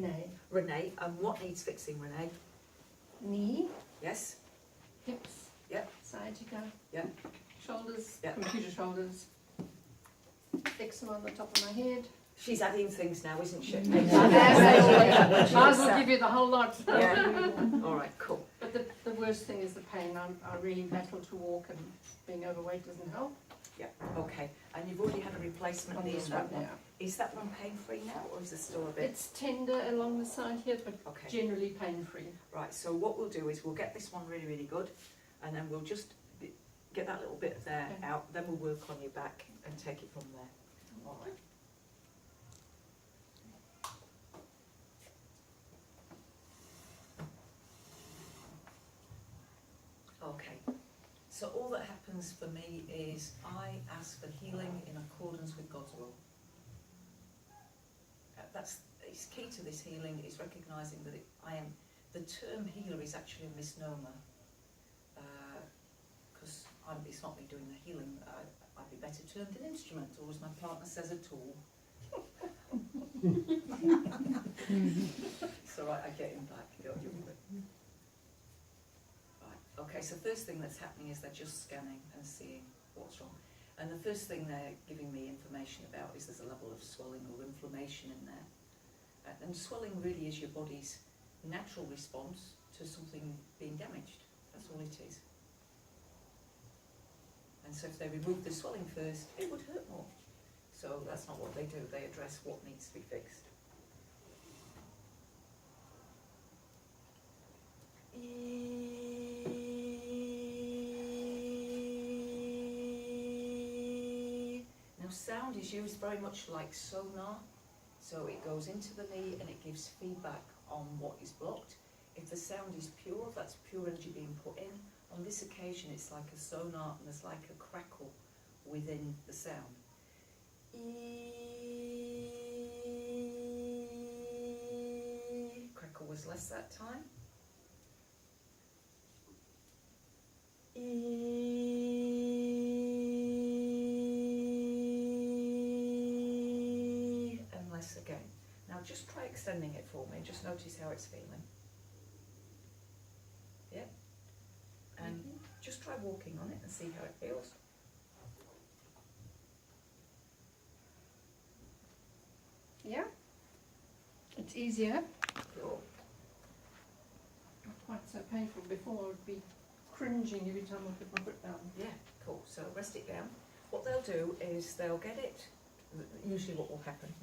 Renee. Renee, and what needs fixing, Renee? Knee, Yes? hips, Yep. sciatica, Yep. shoulders, Yep. computer shoulders, eczema on the top of my head. She's adding things now, isn't she? Might as well give you the whole lot. Yeah. All right, cool. But the worst thing is the pain. I really battle to walk, and being overweight doesn't help. Yeah, okay. And you've already had a replacement On knee this in that one one. now. Is that one pain-free now, or is it still a bit? It's tender along the side here, but Okay. generally pain-free. Right, so what we'll do is we'll get this one really, really good, and then we'll just get that little bit there Okay. out, then we'll work on your back and take it from there. All right. Okay, so all that happens for me is I ask for healing in accordance with God's will. It's key to this healing is recognising that the term healer is actually a misnomer, because it's not me doing the healing. I'd be better termed an instrument, or as my partner says, a tool. It's alright, I get him back, don't you? Right, okay, so first thing that's happening is they're just scanning and seeing what's wrong. And the first thing they're giving me information about is there's a level of swelling or inflammation in there. And swelling really is your body's natural response to something being damaged. That's all it is. And so if they remove the swelling first, it would hurt more. So that's not what they do. They address what needs to be fixed. Now sound is used very much like sonar. So it goes into the knee and it gives feedback on what is blocked. If the sound is pure, that's pure energy being put in. On this occasion, it's like a sonar and there's like a crackle within the sound. Crackle was less that time. And less again. Now just try extending it for me and just notice how it's feeling. Yeah? And just try walking on it and see how it feels. Yeah, it's easier. Cool. Not quite so painful. Before I would be cringing every time I put my foot down. Yeah, cool. So rest it down. What they'll do is they'll get it, usually what will happen,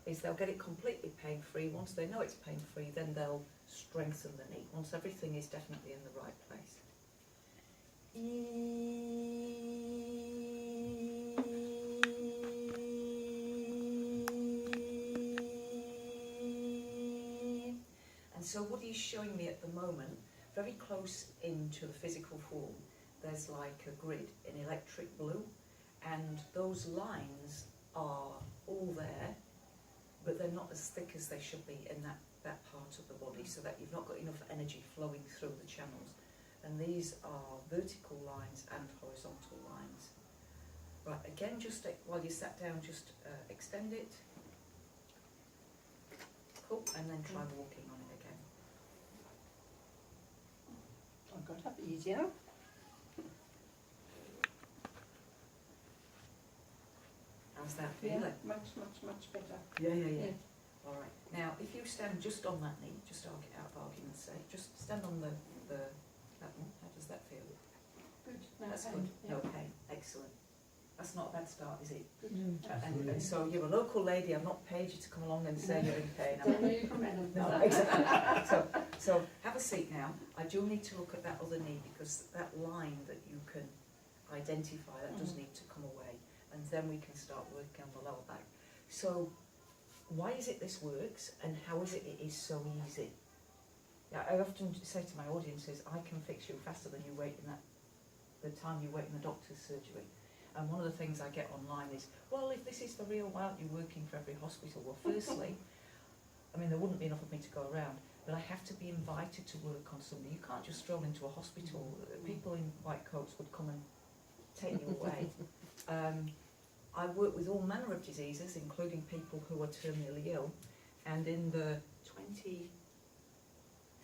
is they'll get it completely pain-free. Once they know it's pain-free, then they'll strengthen the knee, once everything is definitely in the right place. And so what he's showing me at the moment, very close into the physical form, there's like a grid in electric blue, and those lines are all there, but they're not as thick as they should be in that part of the body, so that you've not got enough energy flowing through the channels. And these are vertical lines and horizontal lines. Right, again, just while you sat down, just extend it. Cool, and then try walking on it again. I got up easier. How's that Yeah, feeling? much better. Yeah. All right. Now, if you stand just on that knee, just out of argument's sake, just stand on that one. How does that feel? Good. No That's pain. good. Yeah. No pain. Excellent. That's not a bad start, is it? Good. And so you're a local lady. I've not paid you to come along and say you're in pain. Don't know you from Adam. No, exactly. So have a seat now. I do need to look at that other knee because that line that you can identify, that does need to come away. And then we can start working on the lower back. So why is it this works and how is it is so easy? Yeah, I often say to my audiences, I can fix you faster than you wait in the time you wait in the doctor's surgery. And one of the things I get online is, well, if this is for real, why aren't you working for every hospital? Well, firstly, I mean, there wouldn't be enough of me to go around, but I have to be invited to work on somebody. You can't just stroll into a hospital. People in white coats would come and take you away. I work with all manner of diseases, including people who are terminally ill, and in the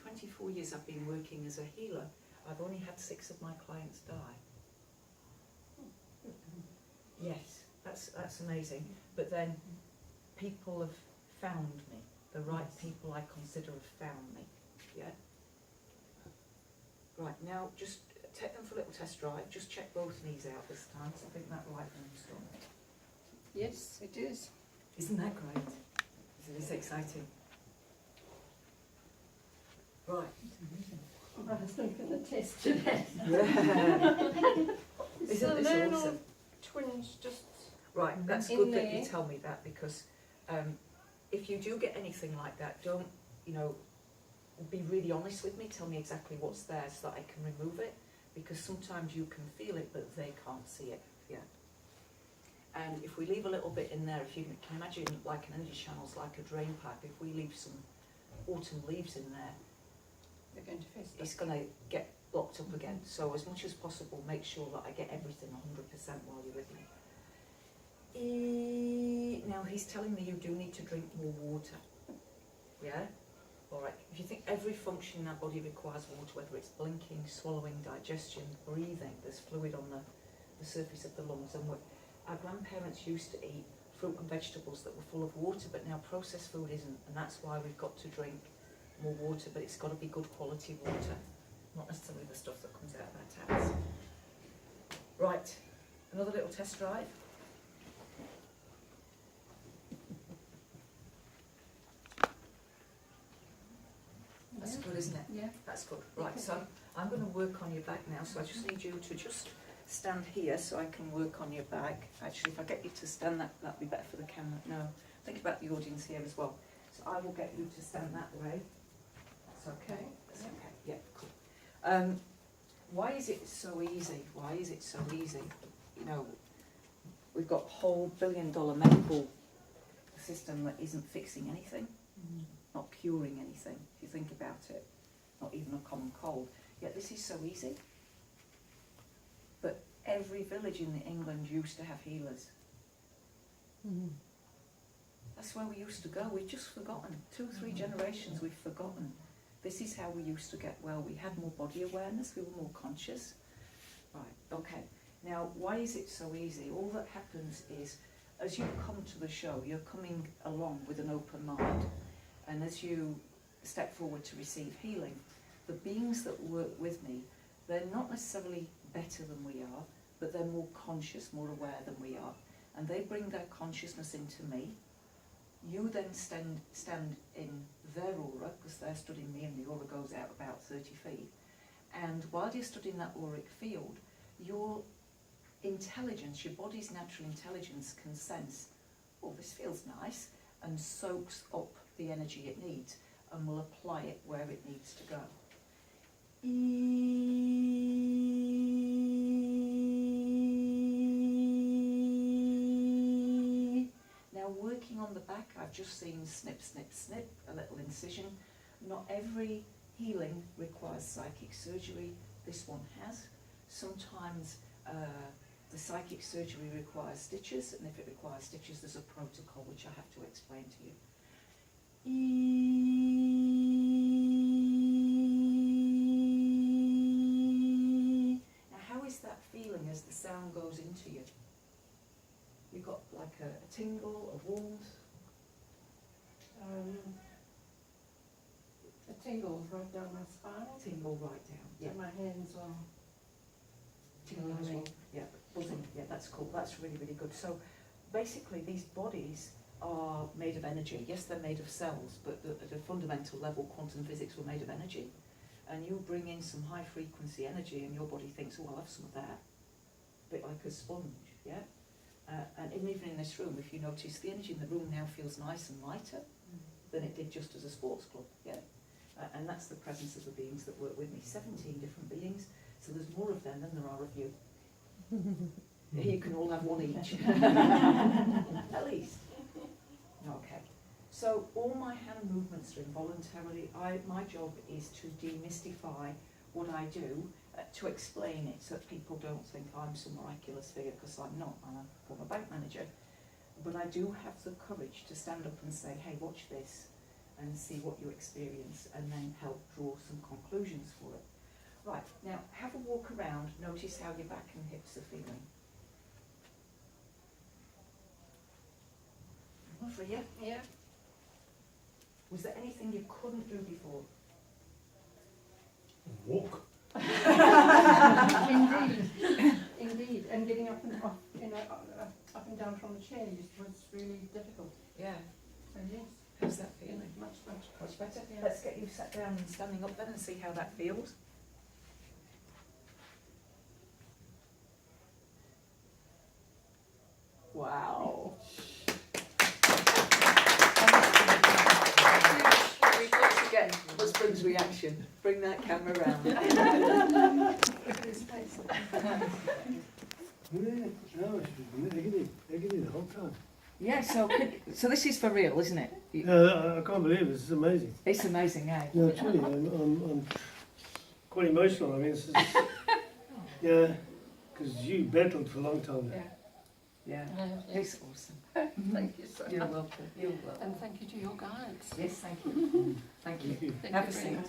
24 years I've been working as a healer, I've only had 6 of my clients die. Yes, that's amazing. But then people have found me. The right people I consider have found me. Yeah? Right, now just take them for a little test drive. Just check both knees out this time. So I think that right one's done. Yes, it is. Isn't that great? Isn't this exciting? Right. I was looking at the test today. Yeah. So Isn't this they're awesome? all twins just Right, that's in good that there. you tell me that, because if you do get anything like that, don't, be really honest with me, tell me exactly what's there so that I can remove it, because sometimes you can feel it but they can't see it. Yeah. And if we leave a little bit in there, if you can imagine like an energy channel's like a drain pipe, if we leave some autumn leaves in there, they're going to fester. it's going to get blocked up again. So as much as possible, make sure that I get everything 100% while you're with me. Now he's telling me you do need to drink more water. Yeah? Alright, if you think every function in our body requires water, whether it's blinking, swallowing, digestion, breathing, there's fluid on the surface of the lungs. And our grandparents used to eat fruit and vegetables that were full of water, but now processed food isn't, and that's why we've got to drink more water, but it's got to be good quality water, not necessarily the stuff that comes out of our taps. Right, another little test drive. That's good, isn't it? Yeah. That's good. Right, so I'm going to work on your back now, so I just need you to just stand here so I can work on your back. Actually, if I get you to stand, that'd be better for the camera. No, think about the audience here as well. So I will get you to stand that way. That's okay. That's okay. Yeah, cool. Why is it so easy? Why is it so easy? We've got a whole billion-dollar medical system that isn't fixing anything. Not curing anything, if you think about it, not even a common cold. Yet this is so easy. But every village in England used to have healers. That's where we used to go. We've just forgotten. 2 or 3 generations we've forgotten. This is how we used to get well. We had more body awareness, we were more conscious. Right, okay. Now, why is it so easy? All that happens is, as you come to the show, you're coming along with an open mind. And as you step forward to receive healing, the beings that work with me, they're not necessarily better than we are, but they're more conscious, more aware than we are. And they bring their consciousness into me. You then stand in their aura, because they're stood in me and the aura goes out about 30 feet. And while you're stood in that auric field, your intelligence, your body's natural intelligence can sense, oh, this feels nice, and soaks up the energy it needs and will apply it where it needs to go. Now working on the back, I've just seen snip, snip, snip, a little incision. Not every healing requires psychic surgery. This one has. Sometimes the psychic surgery requires stitches, and if it requires stitches, there's a protocol which I have to explain to you. Now, how is that feeling as the sound goes into you? You've got like a tingle, a warmth? A tingle right down my spine. Tingle right down. Yeah. And my hands are Tingle as well. Yeah, buzzing. Yeah, that's cool. That's really, really good. So basically these bodies are made of energy. Yes, they're made of cells, but at a fundamental level, quantum physics were made of energy. And you bring in some high frequency energy and your body thinks, oh, I'll have some of that. A bit like a sponge, yeah? And even in this room, if you notice, the energy in the room now feels nice and lighter than it did just as a sports club, yeah? And that's the presence of the beings that work with me. 17 different beings, so there's more of them than there are of you. You can all have one each, at least. Okay, so all my hand movements are involuntarily. My job is to demystify what I do, to explain it so that people don't think I'm some miraculous figure, because I'm not. I'm a former bank manager. But I do have the courage to stand up and say, hey, watch this. and see what you experience and then help draw some conclusions for it. Right, now have a walk around, notice how your back and hips are feeling. For you? Yeah. Was there anything you couldn't do before? Walk. Indeed, and getting up and off, up and down from the chair was really difficult. Yeah. So yes, How's that feeling? much Much better? Yeah. Let's get you sat down and standing up then and see how that feels. Wow. We've got to get husband's reaction. Bring that camera round. Look at his face. No, they give you the whole time. Yeah, so this is for real, isn't it? No, I can't believe it. It's amazing. It's amazing, eh? No, truly, I'm quite emotional. I mean, it's just, yeah, because you battled for a long time. Yeah. Yeah, Yeah. it's awesome. Thank you so You're much. welcome. You're welcome. And thank you to your guides. Yes, thank you. Thank you. Thank you. Thank Have you a very seat. much.